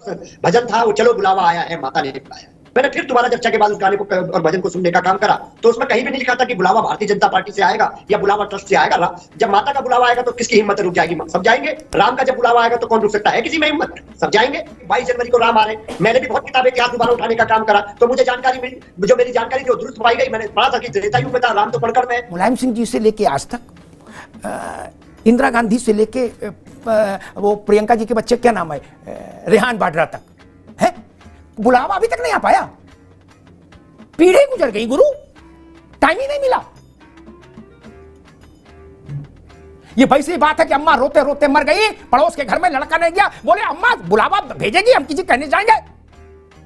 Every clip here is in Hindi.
भजन था वो चलो बुलावा आया है माता ने बुलाया। मैंने फिर दोबारा चर्चा के बाद उस गाने को और भजन को सुनने का काम करा तो उसमें कहीं भी नहीं लिखा था कि बुलावा भारतीय जनता पार्टी से आएगा या बुलावा ट्रस्ट से आएगा। जब माता का बुलावा आएगा तो किसकी हिम्मत रुक जाएगी? सब जाएंगे। राम का जब बुलावा आएगा तो कौन रुक सकता है किसी में हिम्मत? सब जाएंगे। 22 जनवरी को राम आ रहे। मैंने भी बहुत किताबें इतिहास दोबारा उठाने का काम करा तो मुझे जानकारी मिली, जो मेरी जानकारी जो दुरुस्त पाई गई, मैंने पढ़ा था कि त्रेता युग में था, राम तो पढ़कर में। मुलायम सिंह जी से लेके आज तक, इंदिरा गांधी से लेके वो प्रियंका जी के बच्चे क्या नाम है, रेहान बाड्रा तक है, बुलावा अभी तक नहीं आ पाया। पीढ़ी गुजर गई गुरु, टाइम ही नहीं मिला। ये वैसी बात है कि अम्मा रोते रोते मर गई, पड़ोस के घर में लड़का नहीं गया, बोले अम्मा बुलावा भेजेगी, हम किसी कहने जाएंगे?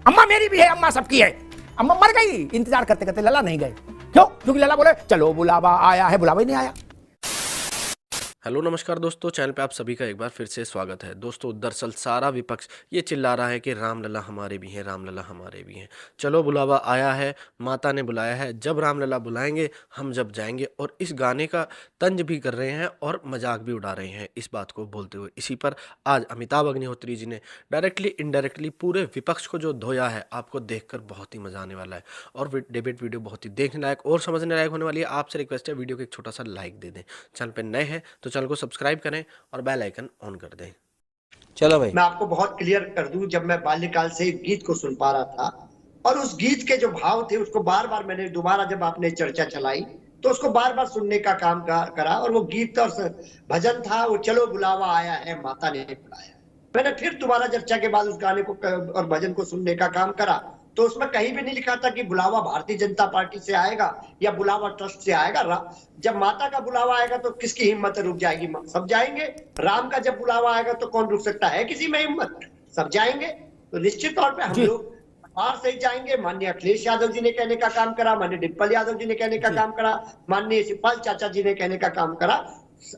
अम्मा मेरी भी है, अम्मा सबकी है। अम्मा मर गई, इंतजार करते करते लला नहीं गए। क्यों? क्योंकि लला बोले चलो बुलावा आया है, बुलावा ही नहीं आया। हेलो नमस्कार दोस्तों, चैनल पे आप सभी का एक बार फिर से स्वागत है। दोस्तों दरअसल सारा विपक्ष ये चिल्ला रहा है कि रामलला हमारे भी हैं, रामलला हमारे भी हैं, चलो बुलावा आया है, माता ने बुलाया है, जब रामलला बुलाएंगे हम जब जाएंगे। और इस गाने का तंज भी कर रहे हैं और मजाक भी उड़ा रहे हैं इस बात को बोलते हुए। इसी पर आज अमिताभ अग्निहोत्री जी ने डायरेक्टली इनडायरेक्टली पूरे विपक्ष को जो धोया है, आपको देखकर बहुत ही मजा आने वाला है और डिबेट वीडियो बहुत ही देखने लायक और समझने लायक होने वाली है। आपसे रिक्वेस्ट है वीडियो को एक छोटा सा लाइक दे दें, चैनल पर नए हैं तो चैनल को सब्सक्राइब करें और बेल आइकन ऑन कर दें। चलो भाई, मैं आपको बहुत क्लियर कर दूं, जब मैं बाल्यकाल से गीत को सुन पा रहा था और उस गीत के जो भाव थे उसको बार बार मैंने दोबारा जब आपने चर्चा चलाई तो उसको बार बार सुनने का काम करा और वो गीत और भजन था वो चलो बुलावा आया है माता ने बुलाया। मैंने फिर दोबारा चर्चा के बाद उस गाने को और भजन को सुनने का काम करा तो उसमें कहीं भी नहीं लिखा था कि बुलावा भारतीय जनता पार्टी से आएगा या बुलावा ट्रस्ट से आएगा। जब माता का बुलावा आएगा तो किसकी हिम्मत रुक जाएगी? सब जाएंगे। राम का जब बुलावा आएगा तो कौन रुक सकता है किसी में हिम्मत? सब जाएंगे। तो निश्चित तौर पे हम लोग बाहर से ही जाएंगे। माननीय अखिलेश यादव जी ने कहने का काम करा, माननीय डिम्पल यादव जी ने कहने का काम करा, माननीय शिवपाल चाचा जी ने कहने का काम करा।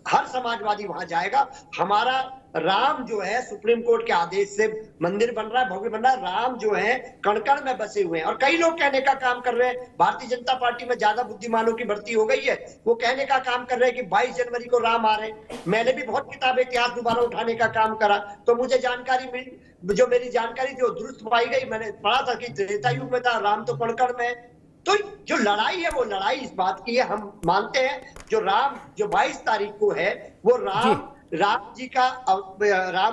हर समाजवादी वहां जाएगा। हमारा राम जो है सुप्रीम कोर्ट के आदेश से मंदिर बन रहा है, भव्य बन रहा है। राम जो है कण-कण में बसे हुए हैं और कई लोग कहने का काम कर रहे हैं भारतीय जनता पार्टी में ज्यादा बुद्धिमानों की भर्ती हो गई है। वो कहने का काम कर रहे हैं कि 22 जनवरी को राम आ रहे हैं। मैंने भी बहुत किताबें इतिहास दोबारा उठाने का काम करा तो मुझे जानकारी मिली, जो मेरी जानकारी जो दुरुस्त पाई गई, मैंने पढ़ा था कि त्रेता युग में था, राम तो कण-कण में। तो जो लड़ाई है वो लड़ाई इस बात की है, हम मानते हैं जो 22 तारीख को है वो राम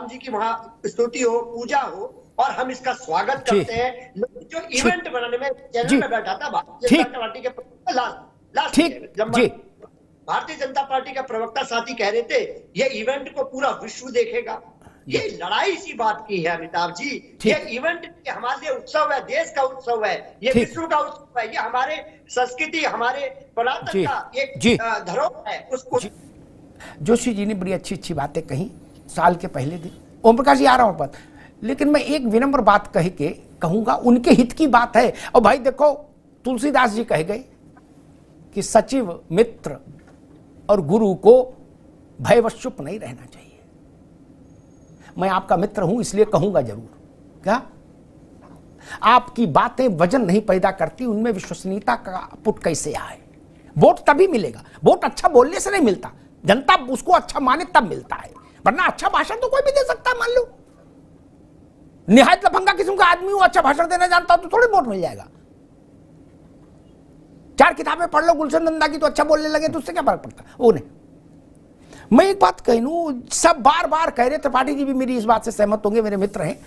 जी की वहां स्तुति हो, पूजा हो और हम इसका स्वागत करते हैं। जो इवेंट बनाने में चैनल में बैठा था भारतीय जनता पार्टी के भारतीय जनता पार्टी का प्रवक्ता साथी कह रहे थे ये इवेंट को पूरा विश्व देखेगा। ये लड़ाई इसी बात की है अमिताभ जी। ये इवेंट हमारे लिए उत्सव है, देश का उत्सव है, ये विश्व का उत्सव है, ये हमारे संस्कृति, हमारे पुरातन का एक धरोहर है। उसको जोशी जी ने बड़ी अच्छी अच्छी बातें कही साल के पहले दिन। ओम प्रकाश जी आ रहा हूं पर, लेकिन मैं एक विनम्र बात कह के कहूंगा, उनके हित की बात है। और भाई देखो, तुलसीदास जी कह गए कि सचिव मित्र और गुरु को भयवश चुप नहीं रहना चाहिए। मैं आपका मित्र हूं इसलिए कहूंगा जरूर। क्या आपकी बातें वजन नहीं पैदा करती, उनमें विश्वसनीयता का पुट कैसे आए? वोट तभी मिलेगा, वोट अच्छा बोलने से नहीं मिलता, जनता उसको अच्छा माने तब मिलता है, वरना अच्छा भाषण तो कोई भी दे सकता है। मान लो निहायत लफंगा किस्म का आदमी हो, अच्छा भाषण देना जानता हो तो थोड़ी वोट मिल जाएगा। 4 किताबें पढ़ लो गुलशन नंदा की तो अच्छा बोलने लगे तो उससे क्या फर्क पड़ता? वो नहीं। मैं एक बात कह लूं, सब बार बार कह रहे, त्रिपाठी जी भी मेरी इस बात से सहमत होंगे, मेरे मित्र हैं,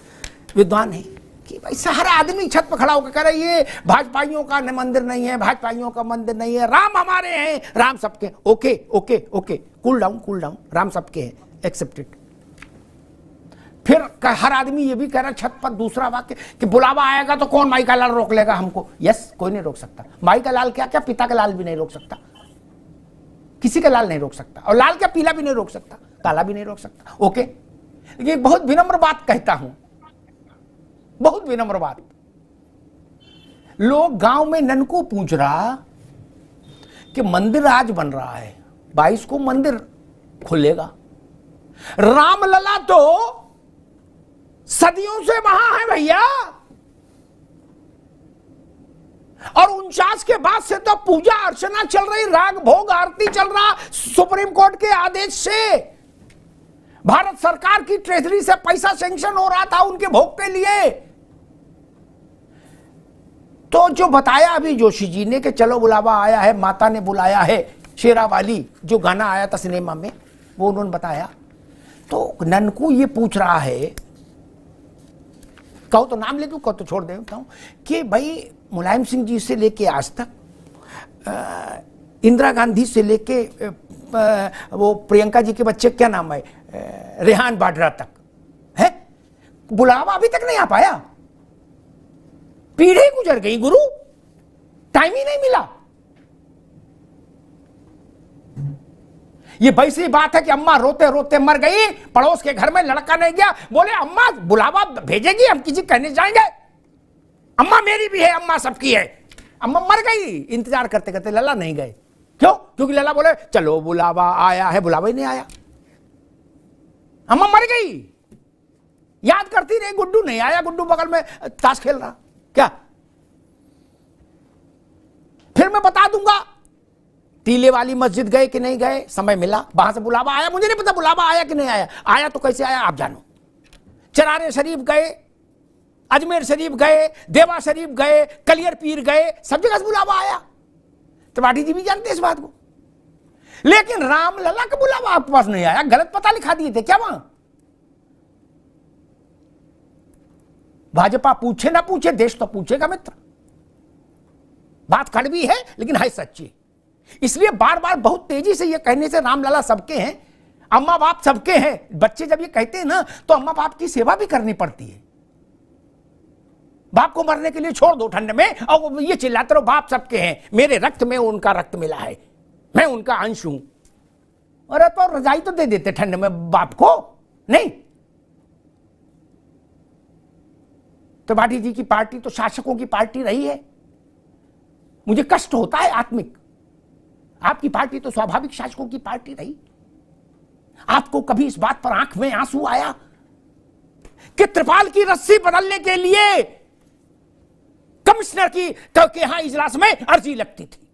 विद्वान हैं, कि भाई सारा आदमी छत पर खड़ा होकर कह रहा है ये भाजपाइयों का मंदिर नहीं है, भाजपाइयों का मंदिर नहीं है, राम हमारे हैं, राम सबके। Okay okay okay, cool down, Ram सबके हैं, एक्सेप्टेड। फिर हर आदमी ये भी कह रहा है छत पर दूसरा वाक्य कि बुलावा आएगा तो कौन माई का लाल रोक लेगा हमको? यस, कोई नहीं रोक सकता। माई का लाल क्या क्या, पिता का लाल भी नहीं रोक सकता, किसी का लाल नहीं रोक सकता। और लाल क्या, पीला भी नहीं रोक सकता, काला भी नहीं रोक सकता। ओके, लेकिन एक बहुत विनम्र बात कहता हूं, बहुत विनम्र बात। लोग गांव में ननको पूछ रहा कि मंदिर आज बन रहा है, 22 को मंदिर खुलेगा। रामलला तो सदियों से वहां है भैया, और 49 के बाद से तो पूजा अर्चना चल रही, राग भोग आरती चल रहा सुप्रीम कोर्ट के आदेश से। भारत सरकार की ट्रेजरी से पैसा सैंक्शन हो रहा था उनके भोग के लिए। तो जो बताया अभी जोशी जी ने कि चलो बुलावा आया है, माता ने बुलाया है, शेरावाली जो गाना आया था सिनेमा में वो उन्होंने बताया। तो ननकू ये पूछ रहा है, कहो तो नाम ले दूं, कहो तो छोड़ देता हूं, कि भाई मुलायम सिंह जी से लेके आज तक, इंदिरा गांधी से लेके वो प्रियंका जी के बच्चे क्या नाम है, रेहान बाड्रा तक है, बुलावा अभी तक नहीं आ पाया। पीढ़ी गुजर गई गुरु, टाइम ही नहीं मिला। ये वैसी बात है कि अम्मा रोते रोते मर गई, पड़ोस के घर में लड़का नहीं गया, बोले अम्मा बुलावा भेजेगी, हम किसी कहने जाएंगे, अम्मा मेरी भी है, अम्मा सबकी है। अम्मा मर गई इंतजार करते करते, लला नहीं गए। क्यों? क्योंकि लला बोले चलो बुलावा आया है, बुलावा ही नहीं आया। अम्मा मर गई, याद करती रही, गुड्डू नहीं आया, गुड्डू बगल में ताश खेल रहा। क्या फिर मैं बता दूंगा टीले वाली मस्जिद गए कि नहीं गए, समय मिला, वहां से बुलावा आया, मुझे नहीं पता बुलावा आया कि नहीं आया, आया तो कैसे आया आप जानो। चरारे शरीफ गए, अजमेर शरीफ गए, देवा शरीफ गए, कलियर पीर गए, सब जगह से बुलावा आया। त्रिपाठी जी भी जानते इस बात को। लेकिन रामलला का बुलावा आपके पास नहीं आया, गलत पता लिखा दिए थे क्या वहां? भाजपा पूछे ना पूछे, देश तो पूछेगा मित्र। बात कड़वी है लेकिन है सच्ची। इसलिए बार बार बहुत तेजी से ये कहने से रामलला सबके हैं, अम्मा बाप सबके हैं। बच्चे जब ये कहते हैं ना तो अम्मा बाप की सेवा भी करनी पड़ती है। बाप को मरने के लिए छोड़ दो ठंड में, और ये चिल्लाते रहो बाप सबके हैं, मेरे रक्त में उनका रक्त मिला है, मैं उनका अंश हूं। अरे तो रजाई तो दे देते ठंड में बाप को, नहीं। त्रिपाठी जी की पार्टी तो शासकों की पार्टी रही है, मुझे कष्ट होता है आत्मिक। आपकी पार्टी तो स्वाभाविक शासकों की पार्टी रही। आपको कभी इस बात पर आंख में आंसू आया कि त्रिपाल की रस्सी बदलने के लिए कमिश्नर की के यहां इजलास में अर्जी लगती थी?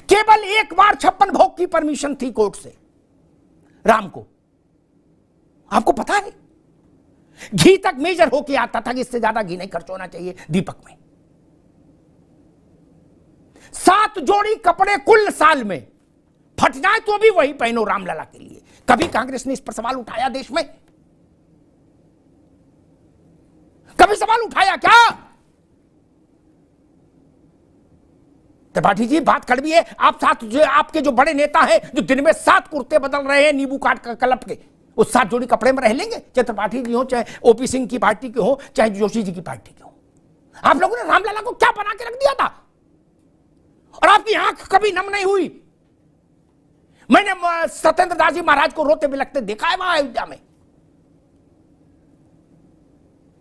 केवल एक बार 56 भोग की परमिशन थी कोर्ट से राम को। आपको पता है घी तक मेजर होके आता था कि इससे ज्यादा घी नहीं खर्च होना चाहिए दीपक में। 7 जोड़ी कपड़े कुल साल में, फट जाए तो भी वही पहनो रामलला के लिए। कभी कांग्रेस ने इस पर सवाल उठाया देश में? कभी सवाल उठाया क्या? त्रिपाठी जी बात कड़वी है। आप साथ जो आपके जो बड़े नेता हैं जो दिन में 7 कुर्ते बदल रहे हैं नींबू काट कर कलप के, वो 7 जोड़ी कपड़े में रह लेंगे? चाहे त्रिपाठी जी हो, चाहे ओपी सिंह की पार्टी के हो, चाहे जोशी जी की पार्टी के हो। आप लोगों ने रामलला को क्या बना के रख दिया था और आपकी आंख कभी नम नहीं हुई। मैंने सत्येंद्र दास जी महाराज को रोते बिलखते देखा है वहां अयोध्या में।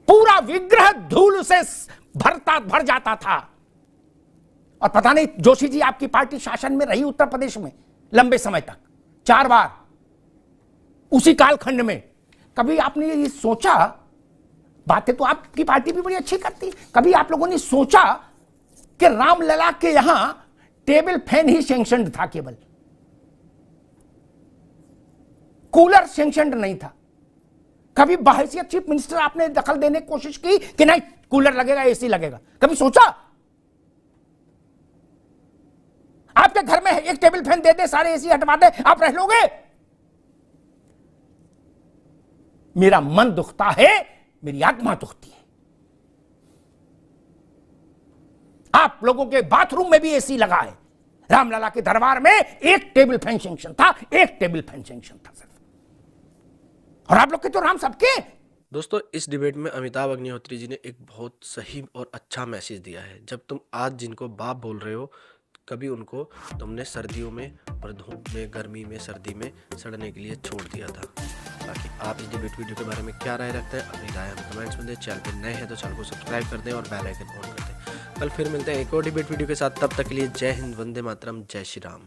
पूरा विग्रह धूल से भर जाता था। और पता नहीं जोशी जी आपकी पार्टी शासन में रही उत्तर प्रदेश में लंबे समय तक, 4 बार उसी कालखंड में। कभी आपने ये सोचा, बातें तो आपकी पार्टी भी बड़ी अच्छी करती, कभी आप लोगों ने सोचा कि रामलला के यहां टेबल फैन ही सैंक्शनड था, केवल कूलर सैंक्शनड नहीं था? कभी बहैसियत चीफ मिनिस्टर आपने दखल देने की कोशिश की कि नहीं कूलर लगेगा, एसी लगेगा? कभी सोचा? आपके घर में एक टेबल फैन दे दे, सारे एसी हटवा दे, आप रह लोगे? मेरा मन दुखता है, मेरी आत्मा दुखती है। आप लोगों के बाथरूम में भी एसी लगा है। रामलला के दरबार में एक टेबल फैन सैंक्शन था, एक टेबल फैन सैंक्शन था सिर्फ। और आप लोग के तो राम सबके। दोस्तों, इस डिबेट में अमिताभ अग्निहोत्री जी ने एक बहुत सही और अच्छा मैसेज दिया है। जब तुम आज जिनको बाप बोल रहे हो, कभी उनको तुमने सर्दियों में और धूप में, गर्मी में, सर्दी में सड़ने के लिए छोड़ दिया था। बाकी आप इस डिबेट वीडियो के बारे में क्या राय रखते हैं, अपनी राय हमें कमेंट्स में दें। चैनल पर नए हैं तो चैनल को सब्सक्राइब कर दें और बेल आइकन ऑन कर दें। कल फिर मिलते हैं एक और डिबेट वीडियो के साथ। तब तक के लिए जय हिंद, वंदे मातरम, जय श्री राम।